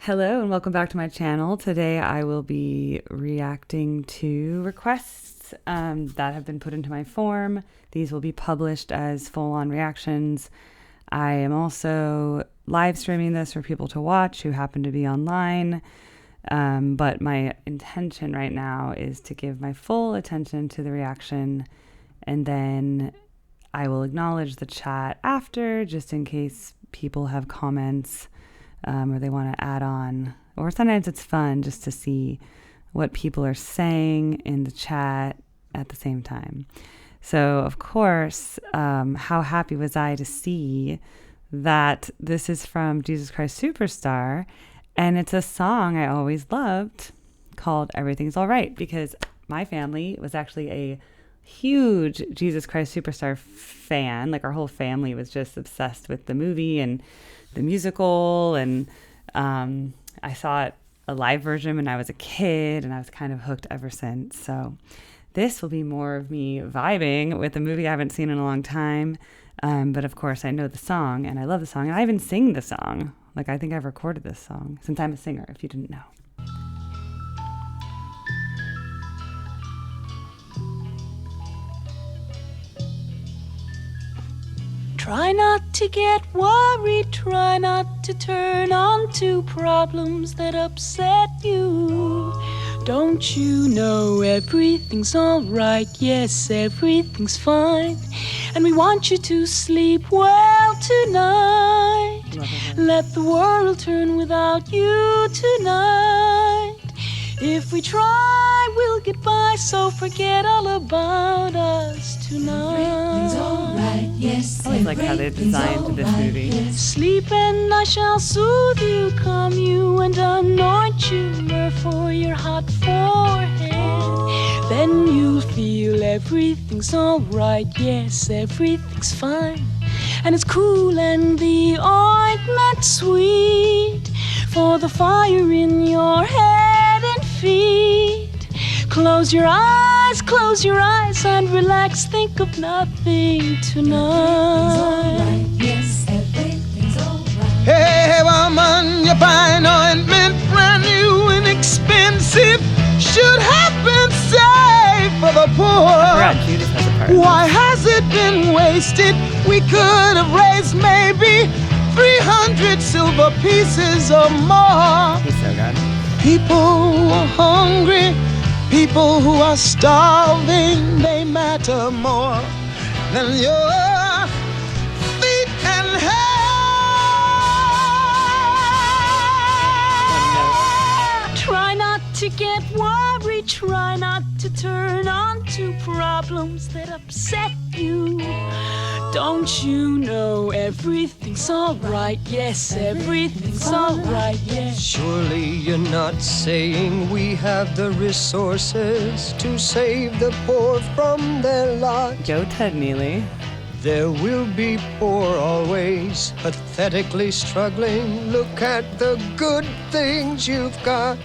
Hello and welcome back to my channel. Today I will be reacting to requests that have been put into my form. These will be published as full-on reactions. I am also live streaming this for people to watch who happen to be online. But my intention right now is to give my full attention to the reaction, and then I will acknowledge the chat after, just in case people have comments or they want to add on. Or sometimes it's fun just to see what people are saying in the chat at the same time. So, of course, how happy was I to see that this is from Jesus Christ Superstar, and it's a song I always loved called Everything's All Right, because my family was actually a huge Jesus Christ Superstar fan. Like, our whole family was just obsessed with the movie and the musical, and I saw it a live version when I was a kid, and I was kind of hooked ever since. So this will be more of me vibing with a movie I haven't seen in a long time, but of course I know the song and I love the song, and I even sing the song. Like, I think I've recorded this song since I'm a singer, if you didn't know. Try not to get worried, try not to turn on to problems that upset you. Don't you know everything's alright? Yes, everything's fine. And we want you to sleep well tonight. Let the world turn without you tonight. If we try, we'll get by, so forget all about us tonight. Everything's alright, yes. I always like how they designed this movie. Yes. Sleep and I shall soothe you, calm you and anoint you, myrrh for your hot forehead. Then you'll feel everything's alright, yes, everything's fine. And it's cool and the ointment sweet for the fire in your head and feet. Close your eyes and relax, think of nothing tonight. Alright, yes, everything's alright. Hey, woman, your fine ointment, brand new and expensive, should have been saved for the Brad poor. Judas has a part. Why has it been wasted? We could have raised maybe 300 silver pieces or more. He's so good. People who are hungry, people who are starving, they matter more than your feet and hair. Try not to get worried, try not to turn on to problems that upset you. Don't you know everything's alright? Yes, everything's alright, yes. Surely you're not saying we have the resources to save the poor from their lot. Go Ted Neely. There will be poor always, pathetically struggling. Look at the good things you've got.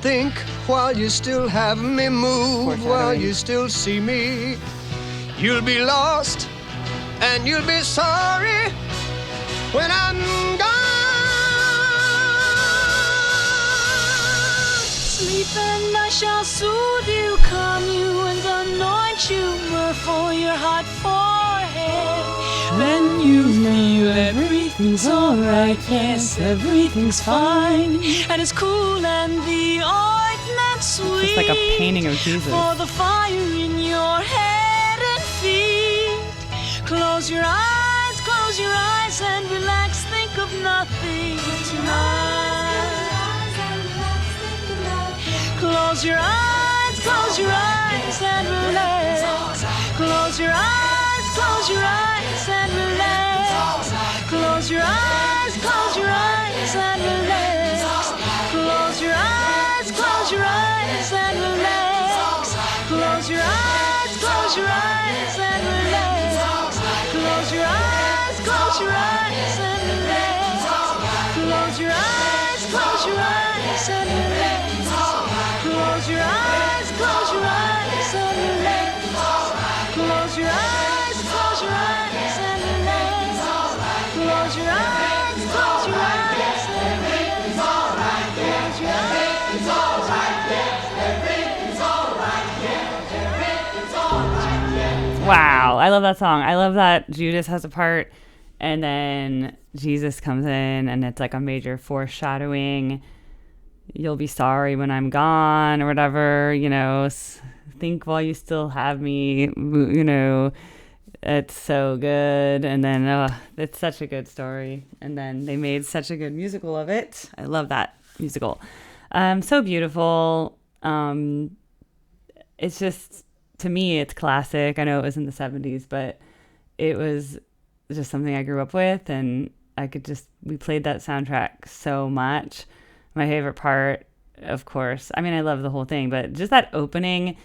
Think while you still have me, move while you still see me. You'll be lost and you'll be sorry when I'm gone. Sleep and I shall soothe you, calm you and anoint you, myrrh for your hot forehead. Then you feel everything's alright, yes, everything's fine. And it's cool and the ointment sweet. Just like a painting of Jesus. For the fire in your head and feet. Close your eyes and relax, think of nothing tonight. Close your eyes and relax. Close your eyes and relax. Close your eyes and relax. Close your eyes and relax. Close your eyes and relax. Close your eyes and relax. Close your eyes and relax. Close your eyes and relax. Close your eyes and relax. Close your eyes and relax. Wow, I love that song. I love that Judas has a part, and then Jesus comes in, and it's like a major foreshadowing. You'll be sorry when I'm gone, or whatever. Think while you still have me. It's so good. And then it's such a good story. And then they made such a good musical of it. I love that musical. So beautiful. It's just, to me, it's classic. I know it was in the 70s, but it was just something I grew up with, and we played that soundtrack so much. My favorite part, of course, I mean, I love the whole thing, but just that opening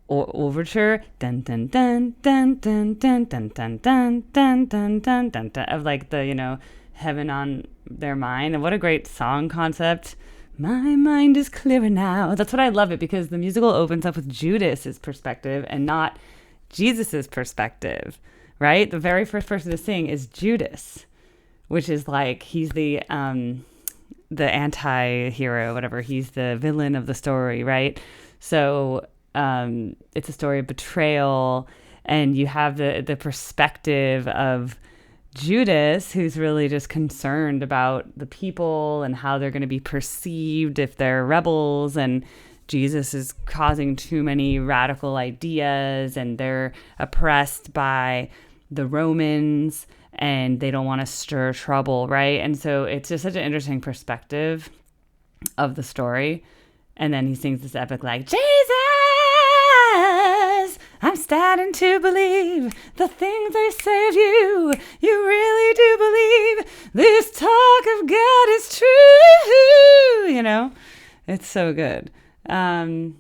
overture, dun dun dun dun dun dun dun dun dun dun dun dun dun dun, of like the heaven on their mind, and what a great song concept. My mind is clearer now. That's what I love it, because the musical opens up with Judas's perspective and not Jesus's perspective, right? The very first person to sing is Judas, which is like he's the anti-hero, whatever. He's the villain of the story, right? So it's a story of betrayal, and you have the perspective of Judas, who's really just concerned about the people and how they're going to be perceived if they're rebels, and Jesus is causing too many radical ideas, and they're oppressed by the Romans, and they don't want to stir trouble, right? And so it's just such an interesting perspective of the story. And then he sings this epic like, Jesus, I'm starting to believe the things they say of you. You really do believe this talk of God is true. It's so good. So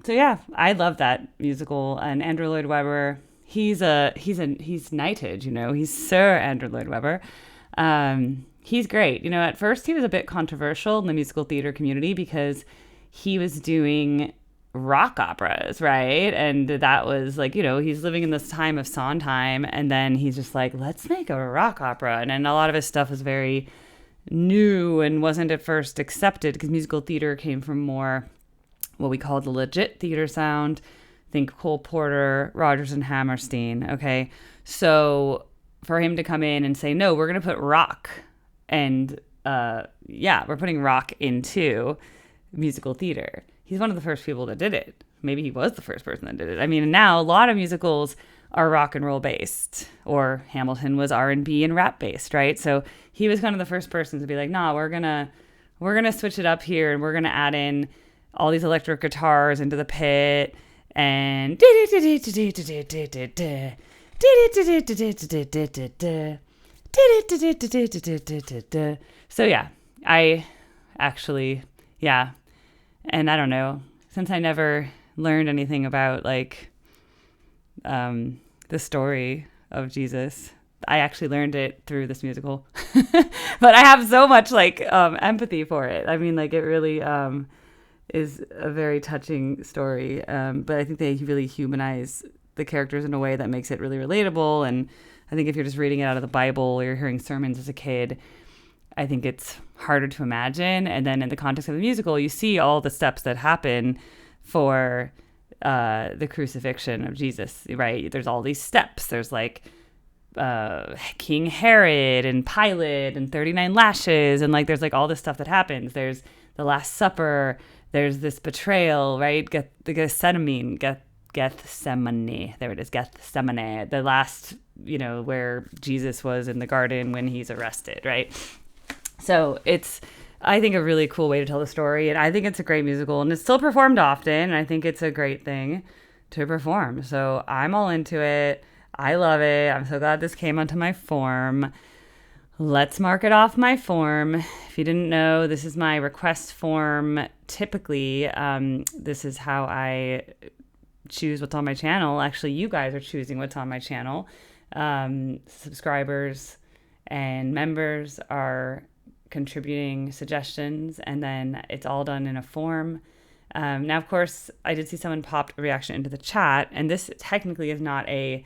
yeah, I love that musical. And Andrew Lloyd Webber, he's knighted, he's Sir Andrew Lloyd Webber. He's great. At first he was a bit controversial in the musical theater community because he was doing rock operas, right? And that was like, he's living in this time of Sondheim, and then he's just like, let's make a rock opera. And then a lot of his stuff was very new and wasn't at first accepted, because musical theater came from more what we call the legit theater sound. Think Cole Porter, Rodgers and Hammerstein, okay? So for him to come in and say, no, we're going to put rock, and we're putting rock into musical theater. He's one of the first people that did it. Maybe he was the first person that did it. I mean, now a lot of musicals are rock and roll based, or Hamilton was R&B and rap based, right? So he was kind of the first person to be like, nah, we're gonna switch it up here, and we're gonna add in all these electric guitars into the pit, and so yeah, I actually, yeah. And I don't know, since I never learned anything about like the story of Jesus, I actually learned it through this musical. But I have so much like empathy for it. I mean, like, it really is a very touching story. But I think they really humanize the characters in a way that makes it really relatable. And I think if you're just reading it out of the Bible, or you're hearing sermons as a kid, I think it's harder to imagine. And then in the context of the musical, you see all the steps that happen for the crucifixion of Jesus, right? There's all these steps. There's like King Herod and Pilate and 39 lashes. And like, there's like all this stuff that happens. There's the Last Supper. There's this betrayal, right? Gethsemane. There it is. Gethsemane. The last, where Jesus was in the garden when he's arrested, right? So it's, I think, a really cool way to tell the story. And I think it's a great musical, and it's still performed often. And I think it's a great thing to perform. So I'm all into it. I love it. I'm so glad this came onto my form. Let's mark it off my form. If you didn't know, this is my request form. Typically, this is how I choose what's on my channel. Actually, you guys are choosing what's on my channel. Subscribers and members are contributing suggestions, and then it's all done in a form. Now, of course, I did see someone popped a reaction into the chat, and this technically is not a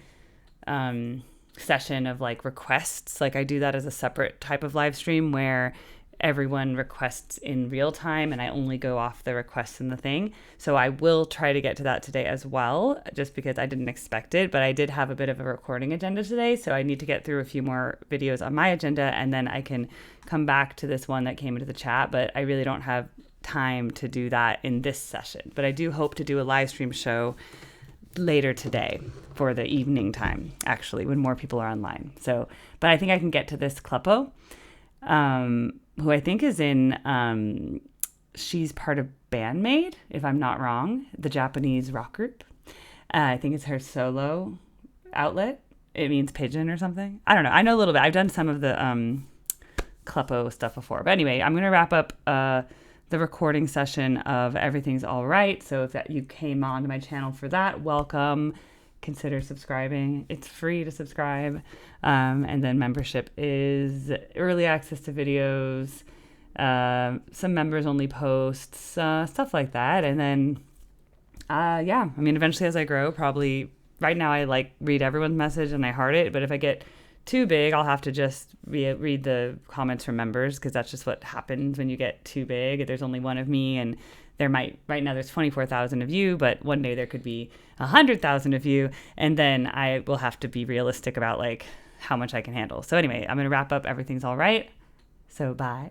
session of like requests. Like, I do that as a separate type of live stream where everyone requests in real time, and I only go off the requests in the thing. So I will try to get to that today as well, just because I didn't expect it, but I did have a bit of a recording agenda today, so I need to get through a few more videos on my agenda, and then I can come back to this one that came into the chat, but I really don't have time to do that in this session. But I do hope to do a live stream show later today for the evening time, actually, when more people are online. So, but I think I can get to this Kleppo, who I think is in, she's part of Bandmade, if I'm not wrong, the Japanese rock group. I think it's her solo outlet. It means pigeon or something. I don't know. I know a little bit. I've done some of the Kleppo stuff before. But anyway, I'm going to wrap up the recording session of Everything's All Right. So if you came on to my channel for that, welcome. Consider subscribing. It's free to subscribe. And then membership is early access to videos, some members only posts, stuff like that. And then, yeah, I mean, eventually as I grow, probably right now I like read everyone's message and I heart it. But if I get too big, I'll have to just read the comments from members, because that's just what happens when you get too big. There's only one of me, and right now there's 24,000 of you, but one day there could be 100,000 of you, and then I will have to be realistic about like how much I can handle. So anyway, I'm going to wrap up. Everything's all right. So bye.